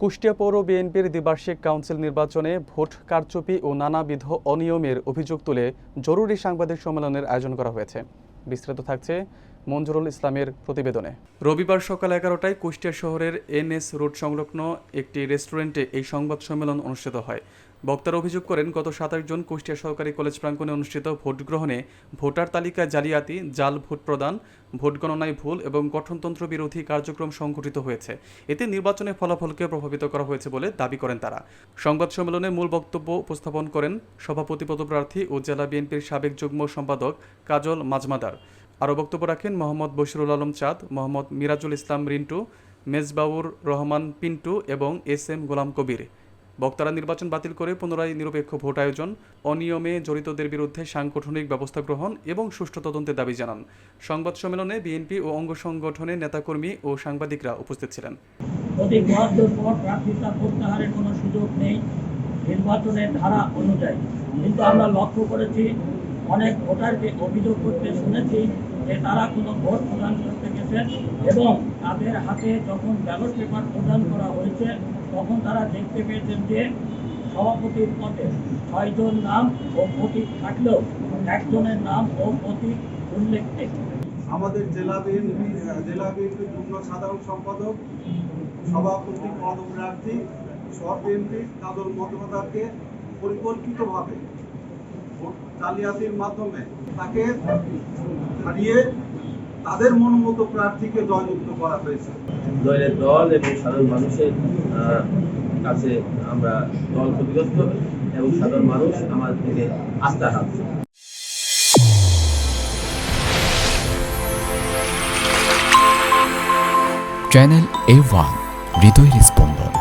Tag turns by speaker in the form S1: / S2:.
S1: কুষ্টিয়া পৌর বিএনপির দ্বিবার্ষিক কাউন্সিল নির্বাচনে ভোট কারচুপি ও নানাবিধ অনিয়মের অভিযোগ তুলে জরুরি সাংবাদিক সম্মেলনের আয়োজন করা হয়েছে। বিস্তারিত থাকছে মঞ্জুরুল ইসলামের প্রতিবেদনে। রবিবার সকাল 11টায় কুষ্টিয়া শহরের এনএস রোড সংলগ্ন একটি রেস্টুরেন্টে এই সংবাদ সম্মেলন অনুষ্ঠিত হয়। বক্তারা অভিযোগ করেন, গত 27 জুন কুষ্টিয়া সরকারি কলেজ প্রাঙ্গণে অনুষ্ঠিত ভোট গ্রহণে ভোটার তালিকা জালিয়াতি, জাল ভোট প্রদান, ভোট গণনায় ভুল এবং গঠনতন্ত্র বিরোধী কার্যক্রম সংঘটিত হয়েছে। এতে নির্বাচনের ফলাফলকে প্রভাবিত করা হয়েছে বলে দাবি করেন তারা। সংবাদ সম্মেলনে মূল বক্তব্য উপস্থাপন করেন সভাপতি পদপ্রার্থী ও জেলা বিএনপির সাবেক যুগ্ম সম্পাদক কাজল মাজমাদার। আরও বক্তব্য রাখেন মোহাম্মদ বশিরুল আলম চাঁদ, মোহাম্মদ মিরাজুল ইসলাম রিন্টু, মেজবাউর রহমান পিন্টু এবং এস.এম. গোলাম কবির। বক্তারা নির্বাচন বাতিল করে পুনরায় নিরপেক্ষ ভোট আয়োজন, অনিয়মে জড়িতদের বিরুদ্ধে সাংগঠনিক ব্যবস্থা গ্রহণ এবং সুষ্ঠু তদন্তের দাবি জানান। সংবাদ সম্মেলনে বিএনপি ও অঙ্গ সংগঠনের নেতাকর্মী ও সাংবাদিকরা উপস্থিত ছিলেন।
S2: প্রত্যাহারের কোনো সুযোগ নেই নির্বাচনের ধারা অনুযায়ী, কিন্তু আমরা লক্ষ্য করেছি অনেক ভোটারকে অভিযোগ করতে শুনেছি যে তারা কোনো ভোট প্রদান করতে গেছেন এবং তাদের হাতে যখন ব্যালট পেপার প্রদান করা হয়েছে তখন তারা দেখতে পেয়েছেন যে সভাপতির পদে 6 জন নাম ও প্রতীক থাকলেও একজনের নাম ও প্রতীক উল্লেখ নেই।
S3: আমাদের জেলা বিএনপির যুগ্ম সাধারণ সম্পাদক, সভাপতি পদপ্রার্থী সব বিএনপির কাজল মাজমাদারকে পরিকল্পিতভাবে জালিয়াতির মাধ্যমে তাকে হারিয়ে তাদের মনোমতো প্রার্থীকে জয়যুক্ত করা হয়েছে।
S4: দলের দল এবং সাধারণ মানুষের কাছে আমরা দল ক্ষতিগ্রস্ত এবং সাধারণ মানুষ আমাদের থেকে আস্থা হারাচ্ছে।
S5: চ্যানেল A1 হৃদয়ের স্পন্দন।